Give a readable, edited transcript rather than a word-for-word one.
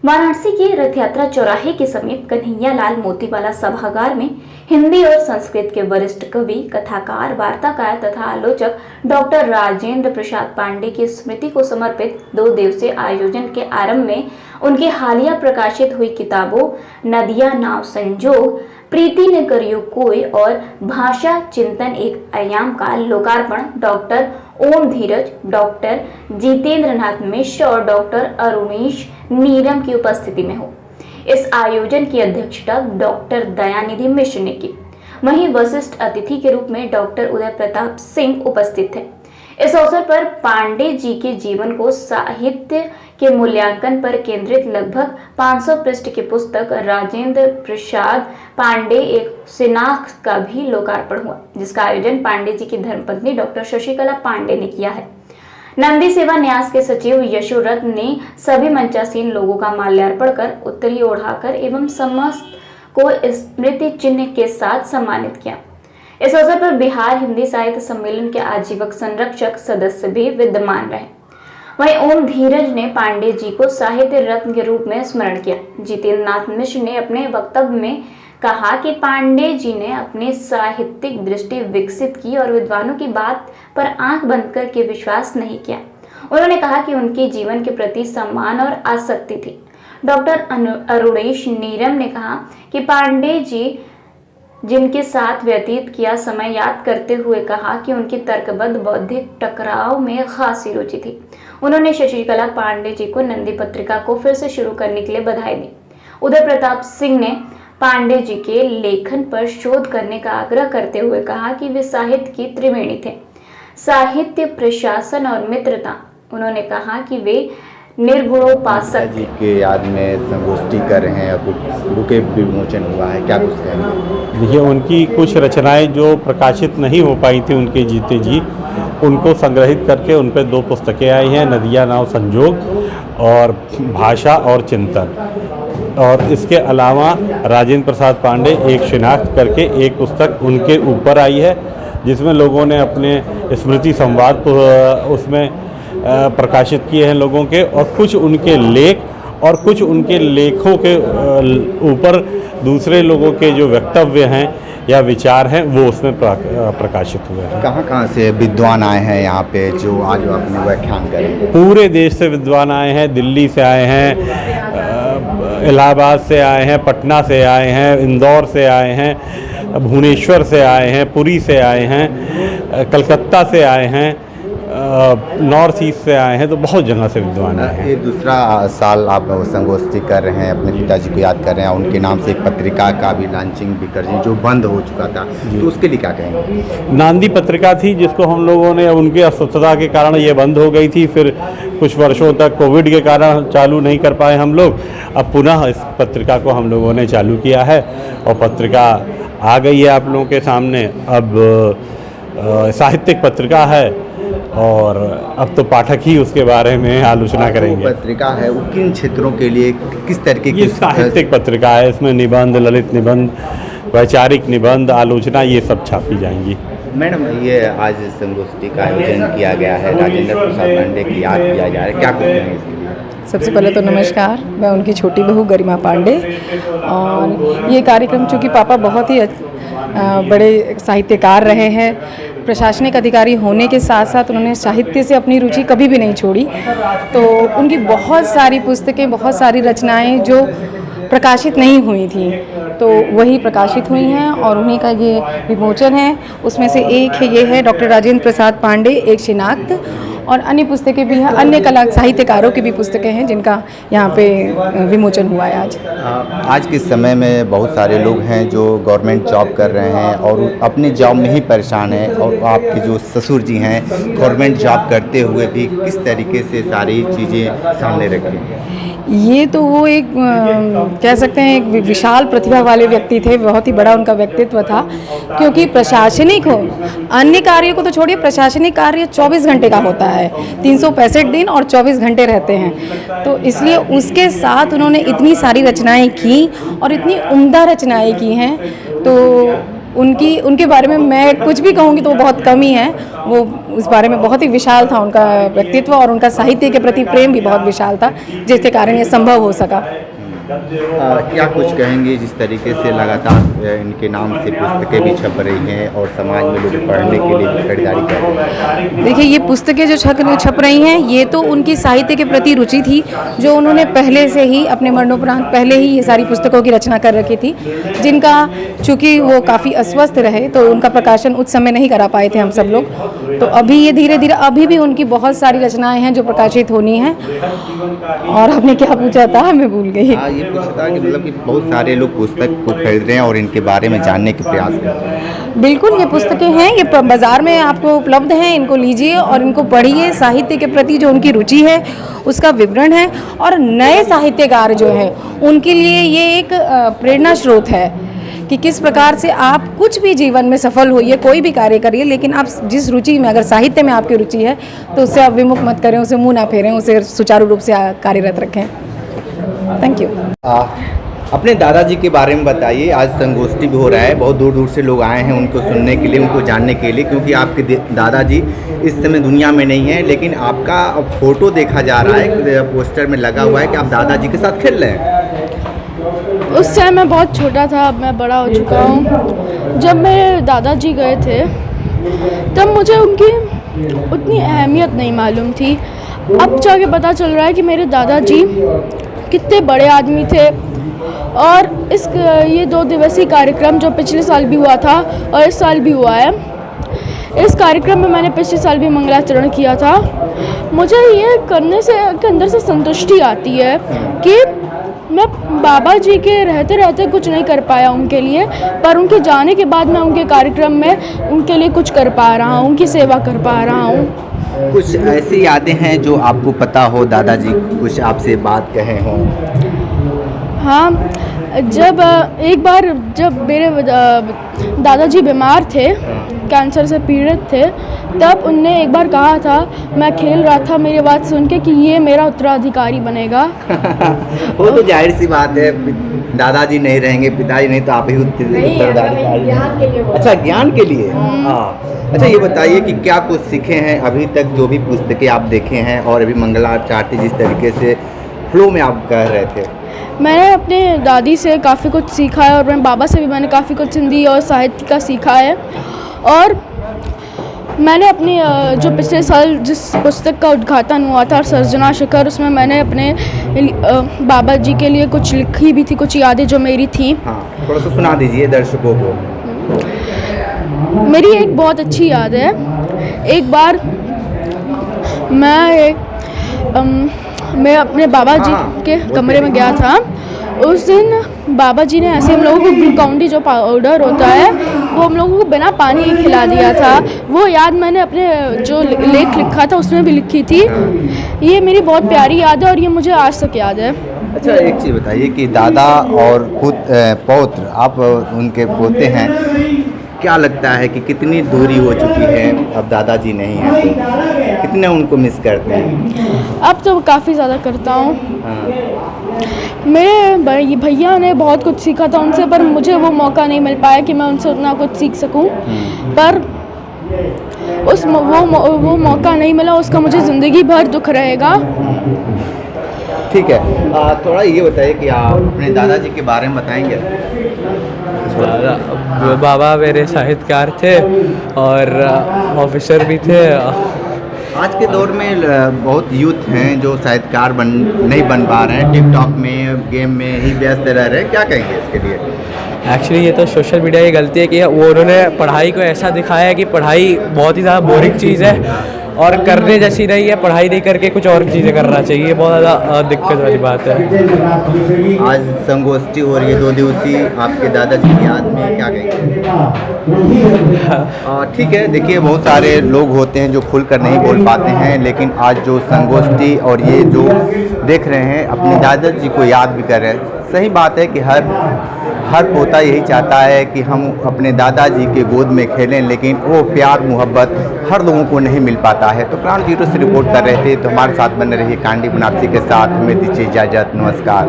वाराणसी के रथ यात्रा चौराहे के समीप कन्हैयालाल मोतीवाला सभागार में हिंदी और संस्कृत के वरिष्ठ कवि, कथाकार, वार्ताकार तथा आलोचक डॉक्टर राजेंद्र प्रसाद पांडे की स्मृति को समर्पित 2 दिवसीय आयोजन के आरंभ में उनकी हालिया प्रकाशित हुई किताबों नदियां नाव संजोग, प्रीति ने करियो कोई और भाषा चिंतन एक आयाम का लोकार्पण डॉक्टर ओम धीरज, डॉक्टर जितेंद्र नाथ मिश्र और डॉक्टर अरुणेश नीरम की उपस्थिति में हो। इस आयोजन की अध्यक्षता डॉक्टर दयानिधि मिश्र ने की। वहीं वरिष्ठ अतिथि के रूप में डॉक्टर उदय प्रताप सिंह उपस्थित थे। इस अवसर पर पांडे जी के जीवन को साहित्य के मूल्यांकन पर केंद्रित लगभग 500 पृष्ठ की पुस्तक राजेंद्र प्रसाद पांडे एक शिनाख्त का भी लोकार्पण हुआ, जिसका आयोजन पांडे जी की धर्मपत्नी डॉक्टर शशिकला पांडे ने किया है। नंदी सेवा न्यास के सचिव यशोरथ ने सभी मंचासीन लोगों का माल्यार्पण कर उत्तरी ओढ़ाकर एवं समस्त को स्मृति चिन्ह के साथ सम्मानित किया। इस अवसर पर बिहार हिंदी साहित्य सम्मेलन के आजीवक संरक्षक सदस्य भी विद्यमान रहे। वहीं ओम धीरज ने पांडे जी को साहित्य रत्न के रूप में स्मरण किया। जितेंद्र नाथ मिश्र ने अपने वक्तव्य में कहा कि पांडे जी ने अपनी साहित्यिक दृष्टि विकसित की और विद्वानों की बात पर आंख बंद करके विश्वास नहीं किया। उन्होंने कहा कि उनके जीवन के प्रति सम्मान और आसक्ति थी। डॉक्टर अरुणेश नीरम ने कहा कि पांडे जी जिनके साथ व्यतीत किया समय याद करते हुए कहा कि उनकी तर्कबद्ध बौद्धिक टकराव में खासी रुचि थी। उन्होंने शशिकला पांडे जी को नंदी पत्रिका को फिर से शुरू करने के लिए बधाई दी। उदय प्रताप सिंह ने पांडे जी के लेखन पर शोध करने का आग्रह करते हुए कहा कि वे साहित्य की त्रिवेणी थे, साहित्य, प्रशासन और मित्रता। उन्होंने कहा कि वे निर्गुणोपासक जी के याद में संगोष्ठी कर रहे हैं, बुक के विमोचन हुआ है, क्या कुछ कहेंगे? देखिए, उनकी कुछ रचनाएं जो प्रकाशित नहीं हो पाई थी उनके जीते जी, उनको संग्रहित करके उन पर 2 पुस्तकें आई हैं, नदियां नाव संजोग और भाषा और चिंतन। और इसके अलावा राजेंद्र प्रसाद पांडे एक शिनाख्त करके एक पुस्तक उनके ऊपर आई है, जिसमें लोगों ने अपने स्मृति संवाद उसमें प्रकाशित किए हैं लोगों के, और कुछ उनके लेख और कुछ उनके लेखों के ऊपर दूसरे लोगों के जो वक्तव्य हैं या विचार हैं वो उसमें प्रकाशित हुए हैं। कहाँ से विद्वान आए हैं यहाँ पे जो आज अपने व्याख्यान करेंगे? पूरे देश से विद्वान आए हैं, दिल्ली से आए हैं, इलाहाबाद से आए हैं, पटना से आए हैं, इंदौर से आए हैं, भुवनेश्वर से आए हैं, पुरी से आए हैं, कलकत्ता से आए हैं, नॉर्थ ईस्ट से आए हैं, तो बहुत जगह से विद्वान आए हैं। ये दूसरा साल आप संगोष्ठी कर रहे हैं, अपने पिताजी को याद कर रहे हैं, उनके नाम से एक पत्रिका का भी लॉन्चिंग भी कर रहे हैं जो बंद हो चुका था, तो उसके लिए क्या कहेंगे? नांदी पत्रिका थी जिसको हम लोगों ने उनकी अस्वस्थता के कारण ये बंद हो गई थी, फिर कुछ वर्षों तक कोविड के कारण चालू नहीं कर पाए हम लोग। अब पुनः इस पत्रिका को हम लोगों ने चालू किया है और पत्रिका आ गई है आप लोगों के सामने। अब साहित्यिक पत्रिका है और अब तो पाठक ही उसके बारे में आलोचना करेंगे। पत्रिका है वो किन क्षेत्रों के लिए, किस तरीके की? साहित्यिक पत्रिका है, इसमें निबंध, ललित निबंध, वैचारिक निबंध, आलोचना, ये सब छापी जाएंगी। मैडम, ये आज संगोष्ठी का आयोजन किया गया है, राजेंद्र प्रसाद पांडे की याद किया जा रहा है, क्या कुछ कहेंगे इसके लिए? सबसे पहले तो नमस्कार, मैं उनकी छोटी बहू गरिमा पांडे। और ये कार्यक्रम चूँकि पापा बहुत ही बड़े साहित्यकार रहे हैं, प्रशासनिक अधिकारी होने के साथ साथ उन्होंने साहित्य से अपनी रुचि कभी भी नहीं छोड़ी, तो उनकी बहुत सारी पुस्तकें, बहुत सारी रचनाएं जो प्रकाशित नहीं हुई थी तो वही प्रकाशित हुई हैं और उन्हीं का ये विमोचन है। उसमें से एक है, ये है डॉक्टर राजेंद्र प्रसाद पांडे एक शिनाख्त, और अन्य पुस्तकें भी हैं, अन्य कला साहित्यकारों की भी पुस्तकें हैं जिनका यहाँ पे विमोचन हुआ है आज। आज के समय में बहुत सारे लोग हैं जो गवर्नमेंट जॉब कर रहे हैं और अपनी जॉब में ही परेशान हैं, और आपके जो ससुर जी हैं गवर्नमेंट जॉब करते हुए भी किस तरीके से सारी चीज़ें सामने रखें? ये तो वो एक कह सकते हैं एक विशाल प्रतिभा वाले व्यक्ति थे, बहुत ही बड़ा उनका व्यक्तित्व था, क्योंकि प्रशासनिक हो, अन्य कार्यों को तो छोड़िए, प्रशासनिक कार्य 24 घंटे का होता है, 365 दिन और 24 घंटे रहते हैं, तो इसलिए उसके साथ उन्होंने इतनी सारी रचनाएं की और इतनी उम्दा रचनाएं की हैं, तो उनके बारे में मैं कुछ भी कहूँगी तो वो बहुत कम ही है। वो उस बारे में बहुत ही विशाल था उनका व्यक्तित्व, और उनका साहित्य के प्रति प्रेम भी बहुत विशाल था, जिसके कारण ये संभव हो सका। क्या कुछ कहेंगे जिस तरीके से लगातार इनके नाम से पुस्तकें भी छप रही हैं और समाज में लोग पढ़ने के लिए भी खरीदारी कर रहे हैं? देखिए, ये पुस्तकें जो छप रही हैं, ये तो उनकी साहित्य के प्रति रुचि थी, जो उन्होंने पहले से ही अपने मरणोपरांत पहले ही ये सारी पुस्तकों की रचना कर रखी थी, जिनका चूँकि वो काफ़ी अस्वस्थ रहे तो उनका प्रकाशन उस समय नहीं करा पाए थे हम सब लोग। तो अभी ये धीरे धीरे अभी भी उनकी बहुत सारी रचनाएँ हैं जो प्रकाशित होनी हैं। और आपने क्या पूछा था, मैं भूल गई। ये पूछा था कि मतलब कि बहुत सारे लोग पुस्तक को खरीद रहे हैं और इनके बारे में जानने के प्रयास कर रहे हैं। बिल्कुल, ये पुस्तकें हैं, ये बाज़ार में आपको उपलब्ध हैं, इनको लीजिए और इनको पढ़िए। साहित्य के प्रति जो उनकी रुचि है उसका विवरण है, और नए साहित्यकार जो हैं उनके लिए ये एक प्रेरणा स्रोत है कि किस प्रकार से आप कुछ भी जीवन में सफल होइए, कोई भी कार्य करिए, लेकिन आप जिस रुचि में, अगर साहित्य में आपकी रुचि है तो उससे आप विमुख मत करें, उसे मुँह ना फेरें, उसे सुचारू रूप से कार्यरत रखें। Thank you. अपने दादाजी के बारे में बताइए। आज संगोष्ठी भी हो रहा है, बहुत दूर दूर से लोग आए हैं उनको सुनने के लिए, उनको जानने के लिए, क्योंकि आपके दादाजी इस समय दुनिया में नहीं है, लेकिन आपका अब फोटो देखा जा रहा है, पोस्टर में लगा हुआ है कि आप दादाजी के साथ खेल रहे हैं। उस समय मैं बहुत छोटा था, अब मैं बड़ा हो चुका हूँ। जब मेरे दादाजी गए थे तब मुझे उनकी उतनी अहमियत नहीं मालूम थी। अब जाके पता चल रहा है कि मेरे दादाजी कितने बड़े आदमी थे। और ये 2 दिवसीय कार्यक्रम जो पिछले साल भी हुआ था और इस साल भी हुआ है, इस कार्यक्रम में मैंने पिछले साल भी मंगलाचरण किया था। मुझे ये करने से के अंदर से संतुष्टि आती है कि मैं बाबा जी के रहते रहते कुछ नहीं कर पाया उनके लिए, पर उनके जाने के बाद मैं उनके कार्यक्रम में उनके लिए कुछ कर पा रहा हूँ, उनकी सेवा कर पा रहा हूँ। कुछ ऐसी यादें हैं जो आपको पता हो, दादाजी कुछ आपसे बात कहे हों? हाँ, जब एक बार जब मेरे दादाजी बीमार थे, कैंसर से पीड़ित थे, तब उनने एक बार कहा था, मैं खेल रहा था मेरी बात सुन के, कि ये मेरा उत्तराधिकारी बनेगा। वो तो जाहिर सी बात है, दादाजी नहीं रहेंगे, पिताजी नहीं, तो आप ही उत्तराधिकारी। अच्छा, ज्ञान के लिए। हाँ, अच्छा ये बताइए कि क्या कुछ सीखे हैं अभी तक, जो भी पुस्तकें आप देखे हैं, और अभी मंगलाचार्य जिस तरीके से फ्लो में आप कह रहे थे? मैंने अपने दादी से काफ़ी कुछ सीखा है, और मैं बाबा से भी मैंने काफ़ी कुछ हिंदी और साहित्य का सीखा है। और मैंने अपनी जो पिछले साल जिस पुस्तक का उद्घाटन हुआ था, सर्जना शिखर, उसमें मैंने अपने बाबा जी के लिए कुछ लिखी भी थी, कुछ यादें जो मेरी थी। हाँ, थोड़ा सा सुना दीजिए दर्शकों को। मेरी एक बहुत अच्छी याद है, एक बार मैं अपने बाबा जी के कमरे में गया था। उस दिन बाबा जी ने ऐसे हम लोगों को ग्लूकॉन-डी जो पाउडर होता है वो हम लोगों को बिना पानी के खिला दिया था। वो याद मैंने अपने जो लेख लिखा था उसमें भी लिखी थी। ये मेरी बहुत प्यारी याद है और ये मुझे आज तक याद है। अच्छा, एक चीज़ बताइए कि दादा और पौत्र, आप उनके पोते हैं, क्या लगता है कि कितनी दूरी हो चुकी है, अब दादाजी नहीं हैं तो कितने उनको मिस करते हैं? अब तो काफ़ी ज़्यादा करता हूँ। हाँ। मेरे भैया ने बहुत कुछ सीखा था उनसे, पर मुझे वो मौका नहीं मिल पाया कि मैं उनसे उतना कुछ सीख सकूं। पर वो मौका नहीं मिला, उसका मुझे ज़िंदगी भर दुख रहेगा। ठीक है, थोड़ा ये बताइए कि आप अपने दादाजी के बारे में बताएंगे? बाबा मेरे साहित्यकार थे और ऑफिसर भी थे। आज के दौर में बहुत यूथ हैं जो साहित्यकार नहीं बन पा रहे हैं, टिकटॉक में, गेम में ही व्यस्त रह रहे हैं, क्या कहेंगे इसके लिए? एक्चुअली ये तो सोशल मीडिया की गलती है कि वो उन्होंने पढ़ाई को ऐसा दिखाया है कि पढ़ाई बहुत ही ज़्यादा बोरिंग चीज़ है और करने जैसी नहीं है। पढ़ाई नहीं करके कुछ और चीज़ें करना चाहिए, बहुत ज़्यादा दिक्कत वाली बात है। आज संगोष्ठी हो रही है 2 दिवसीय आपके दादाजी की याद में, क्या कहेंगे? ठीक है, देखिए बहुत सारे लोग होते हैं जो खुलकर नहीं बोल पाते हैं, लेकिन आज जो संगोष्ठी और ये जो देख रहे हैं अपने दादाजी को याद भी कर रहे हैं। सही बात है कि हर पोता यही चाहता है कि हम अपने दादाजी के गोद में खेलें, लेकिन वो प्यार मोहब्बत हर लोगों को नहीं मिल पाता है। तो क्राउन जीरो से रिपोर्ट कर रहे थे, तो हमारे साथ बने रहिए कांडी बनारसी के साथ। हमें दीजिए इजाज़त, नमस्कार।